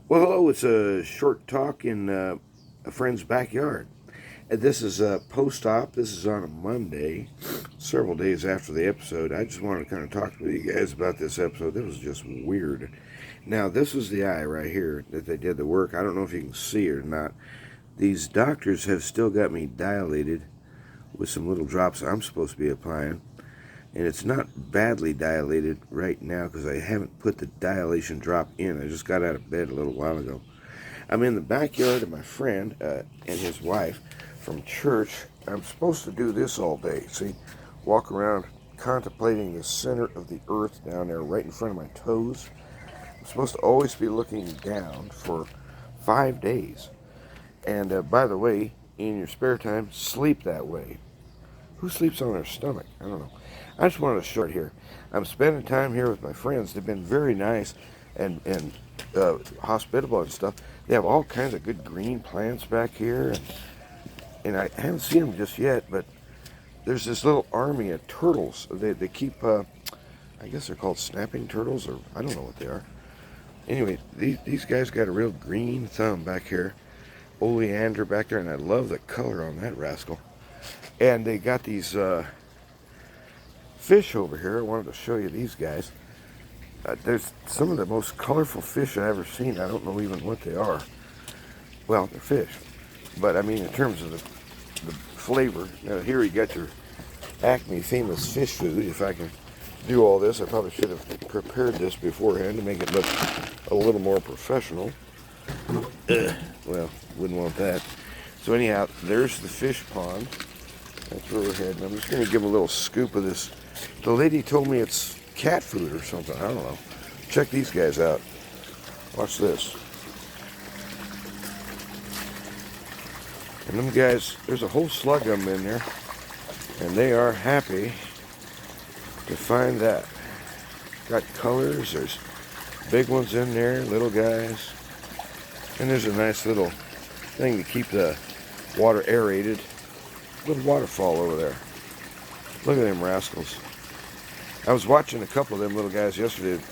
Well, hello, it's a short talk in a friend's backyard. And this is a post op. This is on a Monday, several days after the episode. I just wanted to kind of talk to you guys about this episode. It was just weird. Now, this is the eye right here that they did the work. I don't know if you can see it or not. These doctors have still got me dilated with some little drops I'm supposed to be applying. And it's not badly dilated right now because I haven't put the dilation drop in. I just got out of bed a little while ago. I'm in the backyard of my friend and his wife from church. I'm supposed to do this all day. See, walk around contemplating the center of the earth down there right in front of my toes. I'm supposed to always be looking down for 5 days. And by the way, in your spare time, sleep that way. Who sleeps on their stomach? I don't know. I just wanted to show it here. I'm spending time here with my friends. They've been very nice and hospitable and stuff. They have all kinds of good green plants back here, and I haven't seen them just yet. But there's this little army of turtles. They keep, I guess they're called snapping turtles, or I don't know what they are. Anyway, these guys got a real green thumb back here. Oleander back there, and I love the color on that rascal. And they got these fish over here. I wanted to show you these guys. There's some of the most colorful fish I've ever seen. I don't know even what they are. Well, they're fish. But I mean, in terms of the flavor, here you got your Acme famous fish food. If I can do all this, I probably should have prepared this beforehand to make it look a little more professional. Well, wouldn't want that. So anyhow, there's the fish pond. That's where we're heading. I'm just going to give a little scoop of this. The lady told me it's cat food or something. I don't know. Check these guys out. Watch this. And them guys, there's a whole slug of them in there. And they are happy to find that. Got colors. There's big ones in there, little guys. And there's a nice little thing to keep the water aerated. Little waterfall over there. Look at them rascals. I was watching a couple of them little guys yesterday,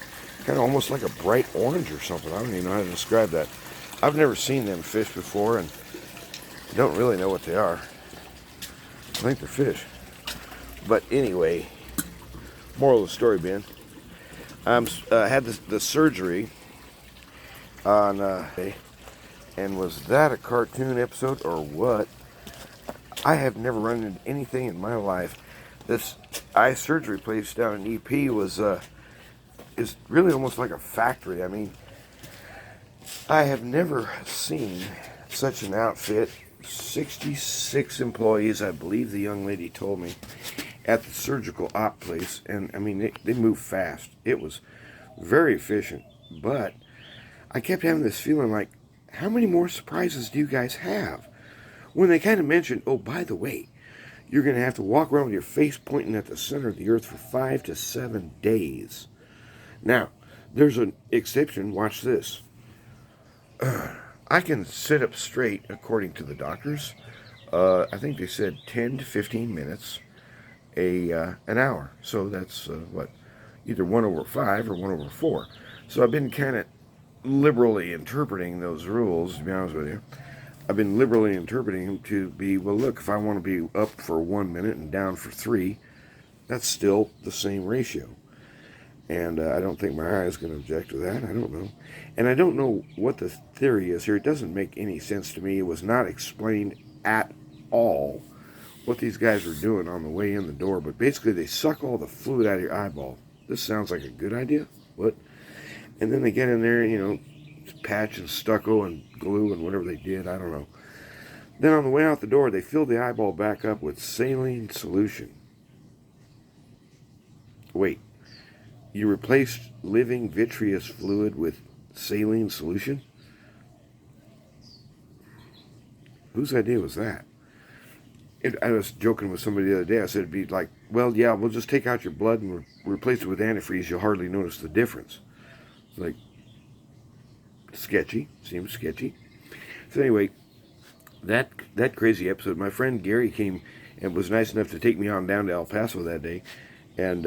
kind of almost like a bright orange or something. I don't even know how to describe that. I've never seen them fish before, and don't really know what they are. I think they're fish. But anyway, moral of the story being, I had the surgery on, and was that a cartoon episode or what? I have never run into anything in my life. This eye surgery place down in EP is really almost like a factory. I mean, I have never seen such an outfit. 66 employees, I believe the young lady told me, at the surgical op place. And I mean, they move fast. It was very efficient. But I kept having this feeling like, how many more surprises do you guys have? When they kind of mentioned, oh, by the way, you're going to have to walk around with your face pointing at the center of the earth for 5 to 7 days. Now, there's an exception. Watch this. I can sit up straight, according to the doctors. I think they said 10 to 15 minutes an hour. So that's, what, either 1/5 or 1/4. So I've been kind of liberally interpreting those rules, to be honest with you. I've been liberally interpreting them to be, well, look, if I want to be up for 1 minute and down for 3, that's still the same ratio. And I don't think my eye is going to object to that. I don't know. And I don't know what the theory is here. It doesn't make any sense to me. It was not explained at all what these guys were doing on the way in the door. But basically, they suck all the fluid out of your eyeball. This sounds like a good idea. What? And then they get in there, patch and stucco and glue and whatever they did. I don't know. Then on the way out the door, they filled the eyeball back up with saline solution. Wait. You replaced living vitreous fluid with saline solution? Whose idea was that? I was joking with somebody the other day. I said it'd be like, well, yeah, we'll just take out your blood and replace it with antifreeze. You'll hardly notice the difference. It's like, sketchy. Seems sketchy. So anyway, that crazy episode, my friend Gary came and was nice enough to take me on down to El Paso that day. And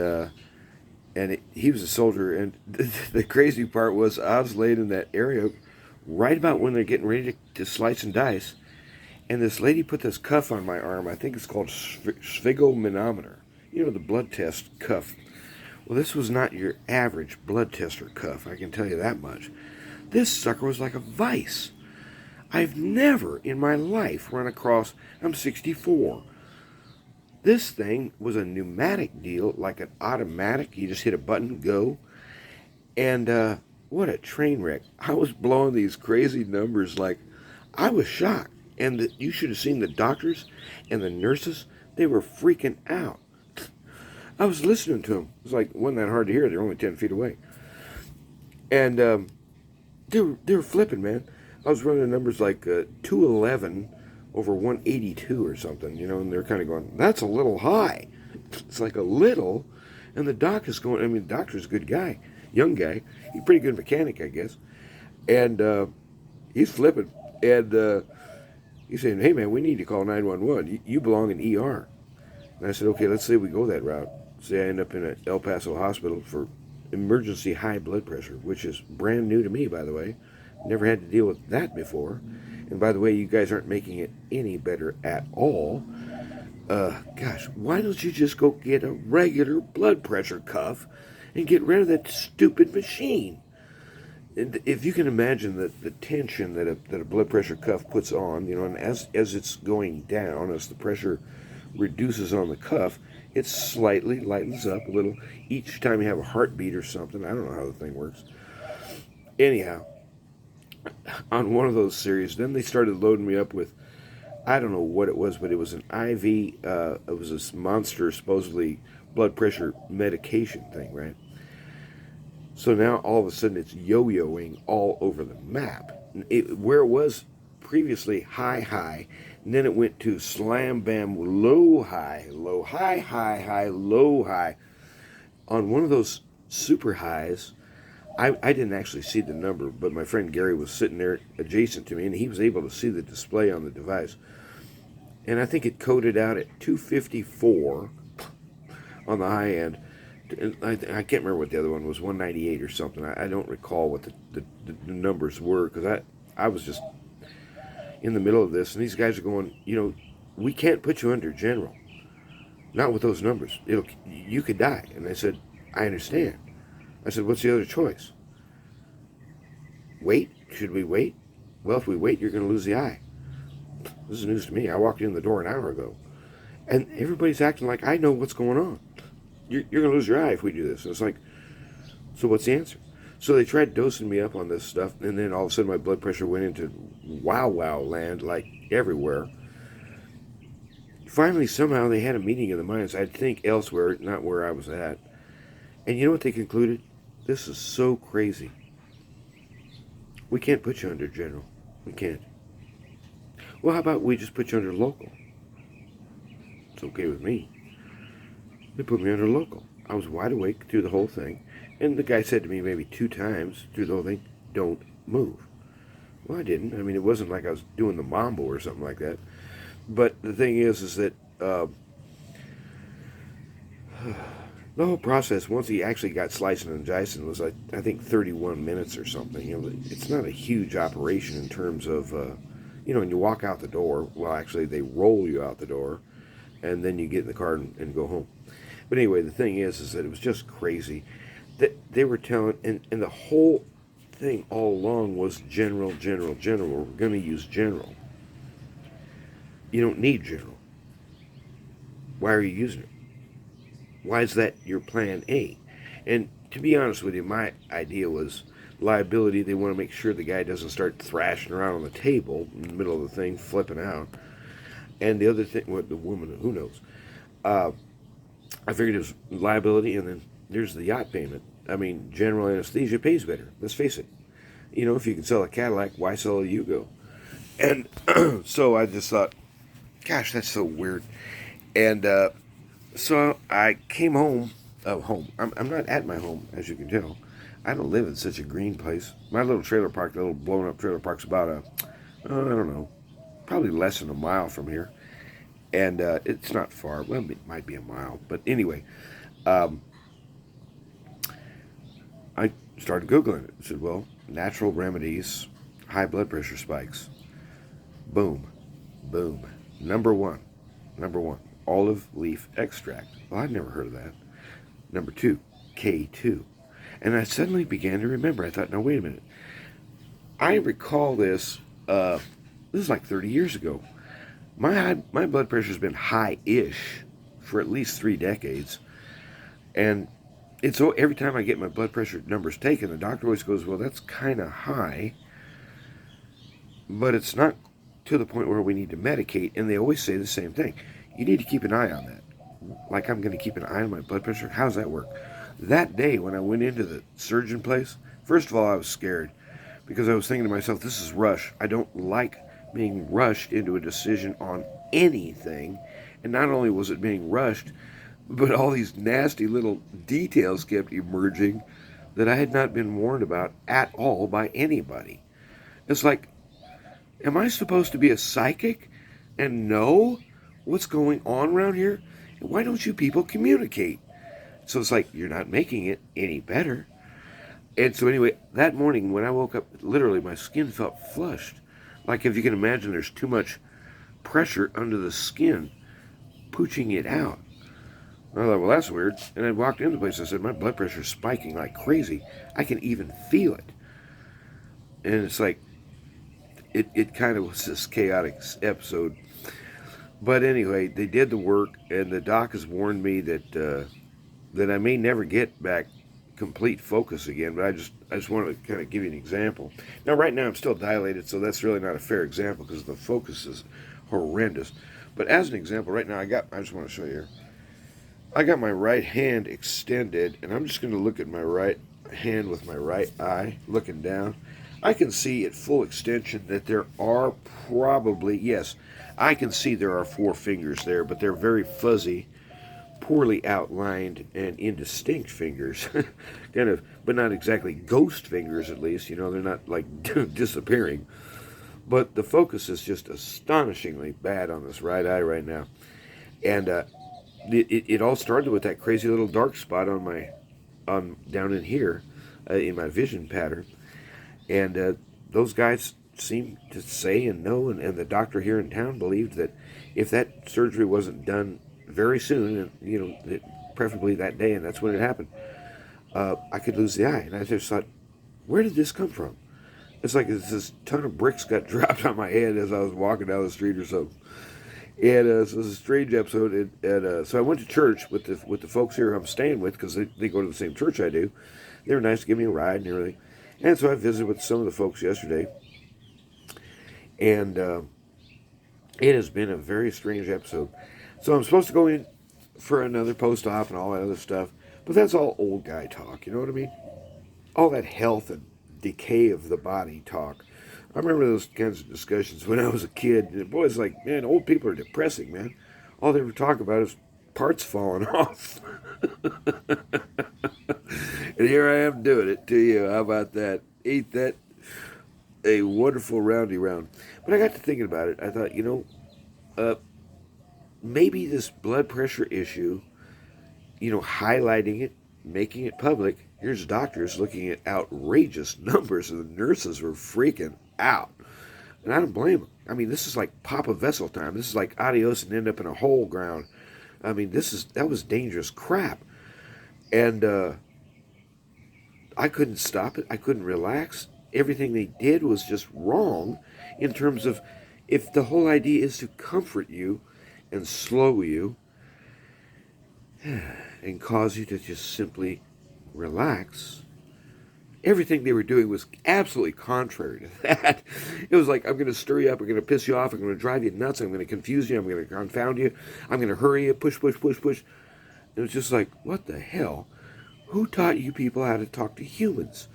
he was a soldier, and the crazy part was I was laid in that area right about when they're getting ready to slice and dice. And this lady put this cuff on my arm. I think it's called sphygmomanometer. You know, the blood test cuff. Well, this was not your average blood tester cuff, I can tell you that much. This sucker was like a vice. I've never in my life run across, I'm 64. This thing was a pneumatic deal, like an automatic. You just hit a button, go. And what a train wreck. I was blowing these crazy numbers like, I was shocked. And you should have seen the doctors and the nurses. They were freaking out. I was listening to them. It was like, wasn't that hard to hear. They're only 10 feet away. And they were flipping, man. I was running numbers like 211 over 182 or something, you know, and they're kind of going, that's a little high. It's like a little. And the doc is going, I mean, the doctor's a good guy, young guy. He's a pretty good mechanic, I guess. And he's flipping. And he's saying, hey, man, we need to call 911. You belong in ER. And I said, okay, let's say we go that route. Say I end up in an El Paso hospital for emergency high blood pressure, which is brand new to me, by the way. Never had to deal with that before. And by the way, you guys aren't making it any better at all. Gosh, why don't you just go get a regular blood pressure cuff and get rid of that stupid machine? And if you can imagine the tension that a blood pressure cuff puts on, you know, and as it's going down, as the pressure reduces on the cuff, it slightly lightens up a little each time you have a heartbeat or something. I don't know how the thing works. Anyhow, on one of those series, then they started loading me up with, I don't know what it was, but it was an IV, it was this monster, supposedly blood pressure medication thing, right? So now all of a sudden it's yo-yoing all over the map. Where it was previously high, and then it went to slam bam, low high, low high. On one of those super highs, I didn't actually see the number, but my friend Gary was sitting there adjacent to me, and he was able to see the display on the device. And I think it coded out at 254 on the high end. I can't remember what the other one was, 198 or something. I don't recall what the numbers were, because I was just in the middle of this, and these guys are going, you know, we can't put you under general. Not with those numbers. You could die. And I said, I understand. I said, what's the other choice? Wait? Should we wait? Well, if we wait, you're going to lose the eye. This is news to me. I walked in the door an hour ago. And everybody's acting like I know what's going on. You're going to lose your eye if we do this. And it's like, so what's the answer? So they tried dosing me up on this stuff, and then all of a sudden my blood pressure went into wow land, like everywhere. Finally, somehow they had a meeting of the minds, I think elsewhere, not where I was at. And you know what they concluded? This is so crazy. We can't put you under general. We can't. Well, how about we just put you under local? It's okay with me. They put me under local. I was wide awake through the whole thing. And the guy said to me maybe 2 times through the whole thing, don't move. Well, I didn't. I mean, it wasn't like I was doing the mambo or something like that. But the thing is that the whole process, once he actually got slicing and dicing, was, I think, 31 minutes or something. You know, it's not a huge operation in terms of, you know, when you walk out the door, well, actually, they roll you out the door, and then you get in the car and go home. But anyway, the thing is that it was just crazy. That they were telling, and the whole thing all along was general. We're going to use general. You don't need general. Why are you using it? Why is that your plan A? And to be honest with you, my idea was liability. They want to make sure the guy doesn't start thrashing around on the table in the middle of the thing, flipping out. And the other thing, what the woman, who knows? I figured it was liability, and then there's the yacht payment. I mean, general anesthesia pays better. Let's face it. You know, if you can sell a Cadillac, why sell a Yugo? And so I just thought, gosh, that's so weird. And so I came home. I'm not at my home, as you can tell. I don't live in such a green place. My little trailer park, the little blown up trailer park's about I don't know, probably less than a mile from here. And it's not far. Well, it might be a mile. But anyway, I started Googling it. I said, well, natural remedies high blood pressure spikes. Boom, boom. Number one, olive leaf extract. Well, I'd never heard of that. Number two, K2. And I suddenly began to remember. I thought, no, wait a minute. I recall this. This is like 30 years ago. My blood pressure's been high-ish for at least 3 decades, and it's so every time I get my blood pressure numbers taken, the doctor always goes, "Well, that's kind of high, but it's not to the point where we need to medicate." And they always say the same thing: you need to keep an eye on that. Like I'm going to keep an eye on my blood pressure. How does that work? That day when I went into the surgeon place, first of all, I was scared because I was thinking to myself, "This is rush. I don't like being rushed into a decision on anything." And not only was it being rushed, but all these nasty little details kept emerging that I had not been warned about at all by anybody. It's like, am I supposed to be a psychic and know what's going on around here? Why don't you people communicate? So it's like, you're not making it any better. And so anyway, that morning when I woke up, literally my skin felt flushed. Like if you can imagine, there's too much pressure under the skin, pooching it out. I thought, well, that's weird. And I walked into the place. I said, my blood pressure's spiking like crazy. I can even feel it. And it's like, it kind of was this chaotic episode. But anyway, they did the work, and the doc has warned me that that I may never get back complete focus again. But I just want to kind of give you an example. Now, right now, I'm still dilated, so that's really not a fair example because the focus is horrendous. But as an example, right now, I just want to show you here. I got my right hand extended, and I'm just going to look at my right hand with my right eye, looking down. I can see at full extension that there are probably, yes, I can see there are 4 fingers there, but they're very fuzzy, poorly outlined, and indistinct fingers. Kind of, but not exactly ghost fingers, at least. You know, they're not like disappearing. But the focus is just astonishingly bad on this right eye right now. And it all started with that crazy little dark spot on down in here, in my vision pattern. And those guys seem to say and know, and the doctor here in town believed that if that surgery wasn't done very soon, and you know, preferably that day, and that's when it happened, I could lose the eye. And I just thought, where did this come from? It's like this ton of bricks got dropped on my head as I was walking down the street or something. And so it was a strange episode. And so I went to church with the folks here I'm staying with, because they go to the same church I do. They were nice to give me a ride and everything. And so I visited with some of the folks yesterday. And it has been a very strange episode. So I'm supposed to go in for another post-op and all that other stuff. But that's all old guy talk, you know what I mean? All that health and decay of the body talk. I remember those kinds of discussions when I was a kid. And boy, it's like, man, old people are depressing, man. All they ever talk about is parts falling off. And here I am doing it to you. How about that? Ain't that a wonderful roundy round? But I got to thinking about it. I thought, you know, maybe this blood pressure issue, you know, highlighting it, making it public. Here's doctors looking at outrageous numbers, and the nurses were freaking out. And I don't blame them. I mean, this is like pop a vessel time. This is like adios and end up in a hole ground. I mean, that was dangerous crap. And I couldn't stop it. I couldn't relax. Everything they did was just wrong in terms of, if the whole idea is to comfort you and slow you and cause you to just simply relax, everything they were doing was absolutely contrary to that. It was like, I'm going to stir you up, I'm going to piss you off, I'm going to drive you nuts, I'm going to confuse you, I'm going to confound you, I'm going to hurry you, push. It was just like, what the hell? Who taught you people how to talk to humans?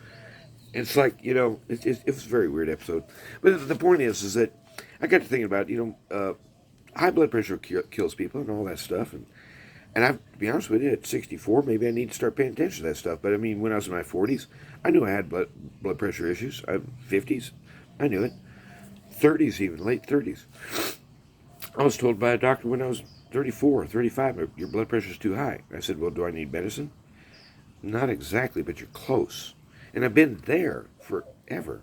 It's like, you know, it was a very weird episode. But the point is that I got to thinking about, you know, high blood pressure kills people and all that stuff. And to be honest with you, at 64, maybe I need to start paying attention to that stuff. But I mean, when I was in my 40s, I knew I had blood pressure issues. 50s, I knew it. 30s even, late 30s. I was told by a doctor when I was 34, 35, your blood pressure is too high. I said, well, do I need medicine? Not exactly, but you're close. And I've been there forever.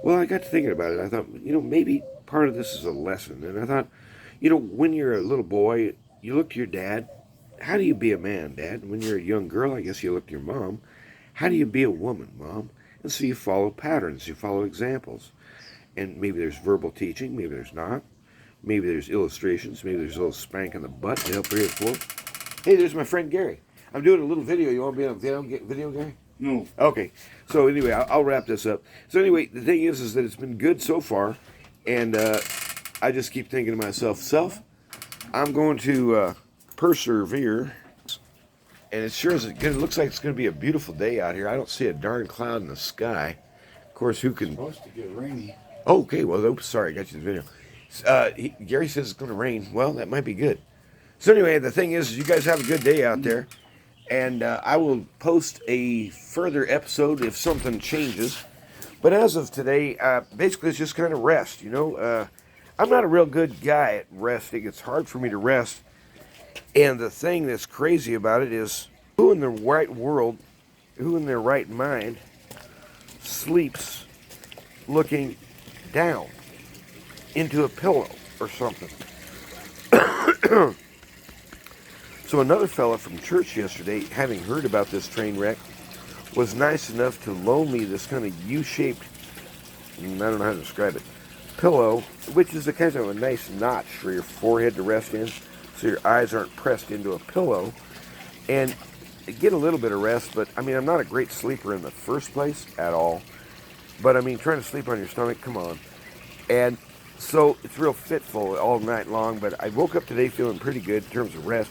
Well, I got to thinking about it. I thought, maybe part of this is a lesson. And I thought, when you're a little boy, you look to your dad. How do you be a man, Dad? When you're a young girl, I guess you look to your mom. How do you be a woman, Mom? And so you follow patterns, you follow examples. And maybe there's verbal teaching, maybe there's not. Maybe there's illustrations, maybe there's a little spank in the butt to help reinforce. Hey, there's my friend Gary. I'm doing a little video. You want to be on a video, Gary? No. Okay. So anyway, I'll wrap this up. So anyway, the thing is that it's been good so far. And I just keep thinking to myself, I'm going to persevere. And it sure is good. It looks like it's going to be a beautiful day out here. I don't see a darn cloud in the sky. Of course, who can... It's supposed to get rainy. Okay, well, oops, sorry, I got you the video. Gary says it's going to rain. Well, that might be good. So anyway, the thing is, you guys have a good day out there. And I will post a further episode if something changes. But as of today, basically it's just kind of rest, I'm not a real good guy at resting. It's hard for me to rest. And the thing that's crazy about it is, who in the right world, who in their right mind, sleeps looking down into a pillow or something? So another fella from church yesterday, having heard about this train wreck, was nice enough to loan me this kind of U-shaped, I don't know how to describe it, pillow, which is a kind of a nice notch for your forehead to rest in, so your eyes aren't pressed into a pillow, and get a little bit of rest. But I mean, I'm not a great sleeper in the first place at all, but I mean, trying to sleep on your stomach, come on. And so it's real fitful all night long, but I woke up today feeling pretty good in terms of rest,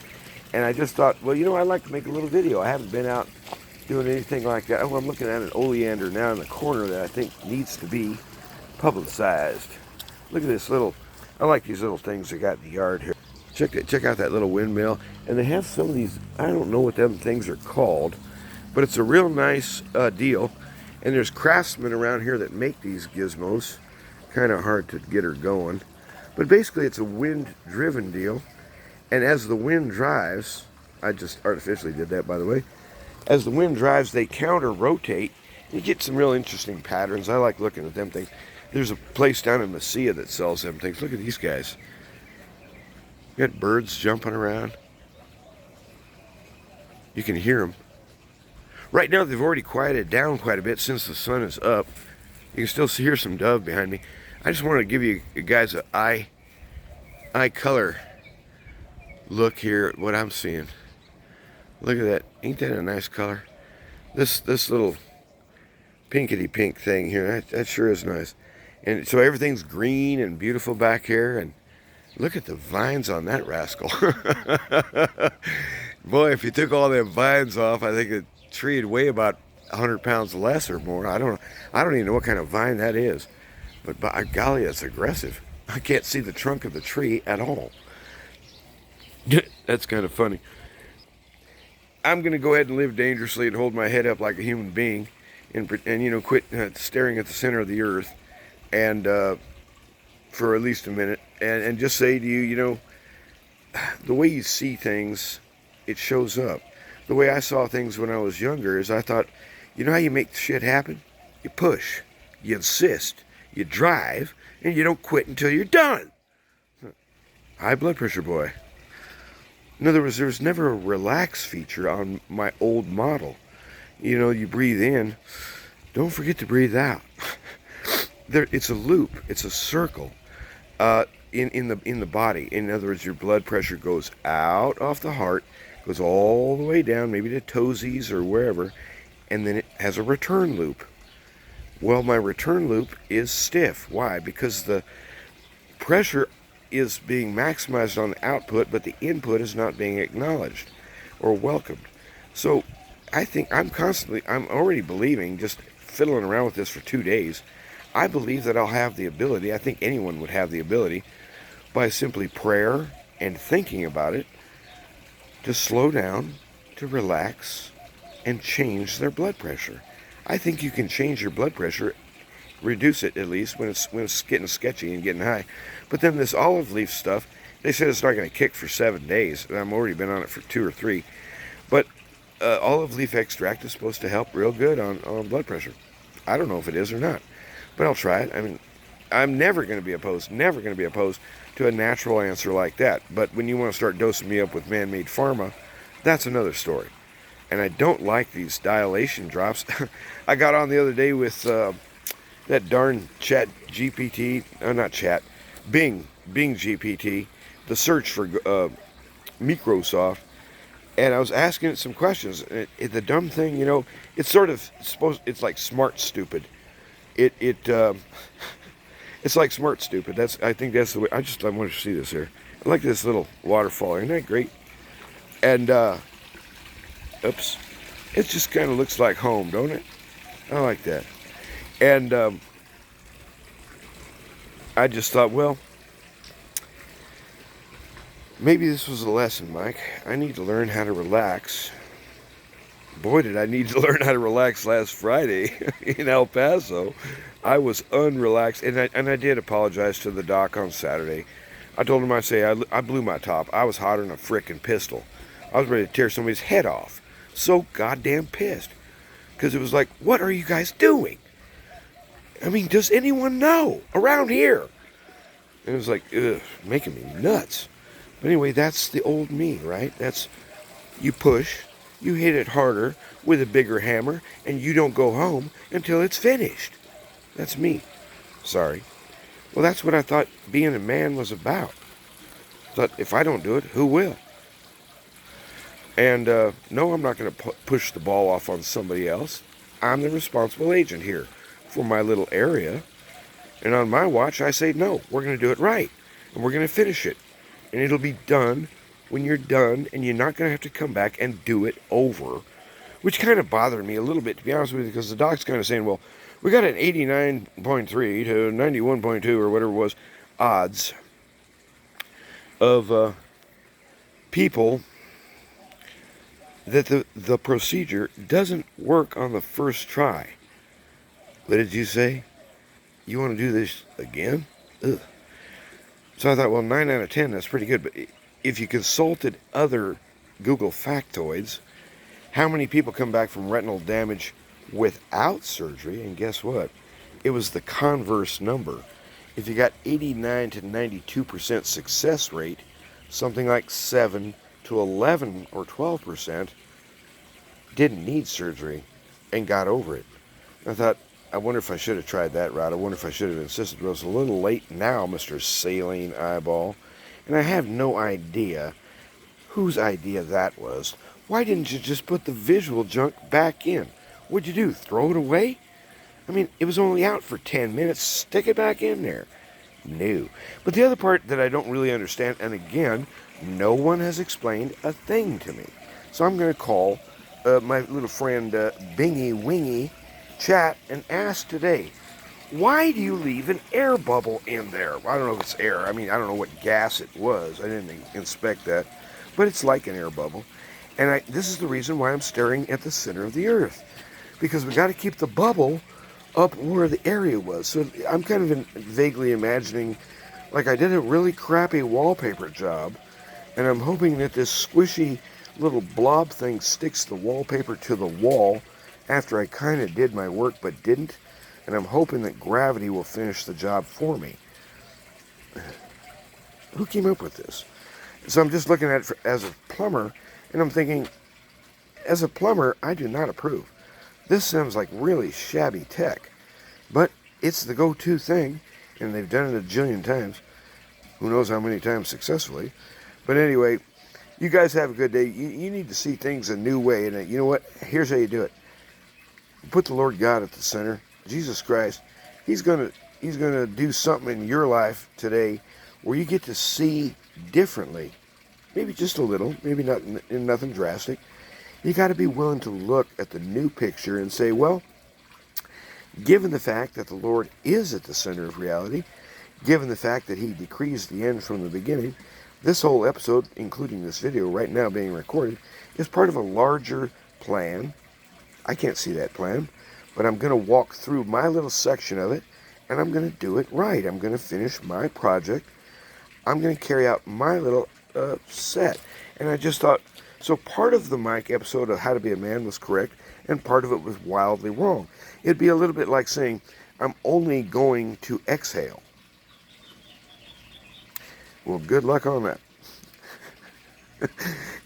and I just thought, well, I'd like to make a little video. I haven't been out doing anything like that. Oh, I'm looking at an oleander now in the corner that I think needs to be publicized. Look at this I like these little things they got in the yard here. Check out that little windmill. And they have some of these, I don't know what them things are called, but it's a real nice deal. And there's craftsmen around here that make these gizmos. Kind of hard to get her going. But basically it's a wind-driven deal. And as the wind drives, I just artificially did that, by the way. As the wind drives, they counter-rotate. You get some real interesting patterns. I like looking at them things. There's a place down in Mesilla that sells them things. Look at these guys. You got birds jumping around. You can hear them. Right now, they've already quieted down quite a bit since the sun is up. You can still hear some dove behind me. I just wanted to give you guys an eye color look here at what I'm seeing. Look at that. Ain't that a nice color? This little pinkety pink thing here, that sure is nice. And so everything's green and beautiful back here, and look at the vines on that rascal. Boy, if you took all them vines off, I think the tree would weigh about 100 pounds less or more. I don't even know what kind of vine that is. But by golly, it's aggressive. I can't see the trunk of the tree at all. That's kind of funny. I'm going to go ahead and live dangerously and hold my head up like a human being and quit staring at the center of the earth and for at least a minute and just say to you, the way you see things, it shows up. The way I saw things when I was younger is I thought, how you make shit happen? You push, you insist, you drive, and you don't quit until you're done. High blood pressure boy. In other words, there was never a relax feature on my old model. You breathe in, don't forget to breathe out. It's a loop, it's a circle in the body. In other words, your blood pressure goes out off the heart, goes all the way down, maybe to toesies or wherever, and then it has a return loop. Well, my return loop is stiff. Why? Because the pressure is being maximized on the output, but the input is not being acknowledged or welcomed. So I think I'm already believing, just fiddling around with this for 2 days, I believe that I'll have the ability, I think anyone would have the ability, by simply prayer and thinking about it, to slow down, to relax, and change their blood pressure. I think you can change your blood pressure, reduce it at least when it's getting sketchy and getting high. But then this olive leaf stuff, they said it's not going to kick for 7 days, and I've already been on it for 2 or 3. But olive leaf extract is supposed to help real good on blood pressure. I don't know if it is or not. but I'll try it. I mean, I'm never going to be opposed to a natural answer like that. But when you want to start dosing me up with man-made pharma, that's another story. And I don't like these dilation drops. I got on the other day with that darn Chat GPT, not Chat, Bing GPT, the search for Microsoft, and I was asking it some questions. The dumb thing, it's sort of it's like smart stupid. It's like smart stupid. I think that's the way. I want to see this here. I like this little waterfall. Isn't that great? And oops, it just kind of looks like home, don't it? I like that. And I just thought, well, maybe this was a lesson, Mike. I need to learn how to relax. Boy, did I need to learn how to relax last Friday in El Paso. I was unrelaxed, and I did apologize to the doc on Saturday. I told him, I blew my top. I was hotter than a frickin' pistol. I was ready to tear somebody's head off. So goddamn pissed. Because it was like, what are you guys doing? I mean, does anyone know around here? And it was like, ugh, making me nuts. But anyway, that's the old me, right? That's, you push, you hit it harder with a bigger hammer, and you don't go home until it's finished. That's me. Sorry. Well, that's what I thought being a man was about. I thought, if I don't do it, who will? And no, I'm not going to push the ball off on somebody else. I'm the responsible agent here for my little area. And on my watch, I say, no, we're going to do it right. And we're going to finish it. And it'll be done when you're done, and you're not going to have to come back and do it over. Which kind of bothered me a little bit, to be honest with you, because the doc's kind of saying, well, we got an 89.3 to 91.2 or whatever it was odds of people that the procedure doesn't work on the first try. What did you say? You want to do this again? Ugh. So I thought, well, 9 out of 10, that's pretty good. But if you consulted other Google factoids, how many people come back from retinal damage without surgery? And guess what? It was the converse number. If you got 89 to 92% success rate, something like 7 to 11 or 12% didn't need surgery and got over it. I thought, I wonder if I should have tried that route. I wonder if I should have insisted. It was a little late now, Mr. Saline Eyeball. And I have no idea whose idea that was. Why didn't you just put the visual junk back in? What'd you do, throw it away? I mean, it was only out for 10 minutes. Stick it back in there. No. But the other part that I don't really understand, and again, no one has explained a thing to me. So I'm going to call my little friend Bingy Wingy Chat and ask today, why do you leave an air bubble in there? I don't know if it's air. I mean, I don't know what gas it was. I didn't inspect that. But it's like an air bubble. And this is the reason why I'm staring at the center of the earth. Because we got to keep the bubble up where the area was. So I'm kind of vaguely imagining, like I did a really crappy wallpaper job, and I'm hoping that this squishy little blob thing sticks the wallpaper to the wall after I kind of did my work but didn't, and I'm hoping that gravity will finish the job for me. Who came up with this? So I'm just looking at it as a plumber, and I'm thinking, as a plumber, I do not approve. This sounds like really shabby tech, but it's the go-to thing, and they've done it a jillion times. Who knows how many times successfully. But anyway, you guys have a good day. You need to see things a new way, and you know what? Here's how you do it. Put the Lord God at the center. Jesus Christ. He's gonna do something in your life today where you get to see differently. Maybe just a little. Maybe not nothing drastic. You got to be willing to look at the new picture and say, well, given the fact that the Lord is at the center of reality, given the fact that He decrees the end from the beginning, this whole episode, including this video right now being recorded, is part of a larger plan. I can't see that plan, but I'm going to walk through my little section of it, and I'm going to do it right. I'm going to finish my project. I'm going to carry out my little set. And I just thought, so part of the Mike episode of How to Be a Man was correct, and part of it was wildly wrong. It'd be a little bit like saying, I'm only going to exhale. Well, good luck on that.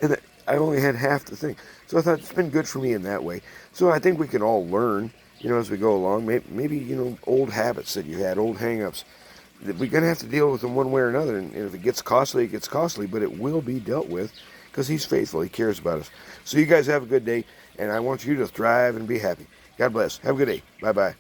And I only had half the thing. So I thought it's been good for me in that way. So I think we can all learn, as we go along. Maybe old habits that you had, old hang-ups. We're going to have to deal with them one way or another. And if it gets costly, it gets costly. But it will be dealt with because he's faithful. He cares about us. So you guys have a good day. And I want you to thrive and be happy. God bless. Have a good day. Bye-bye.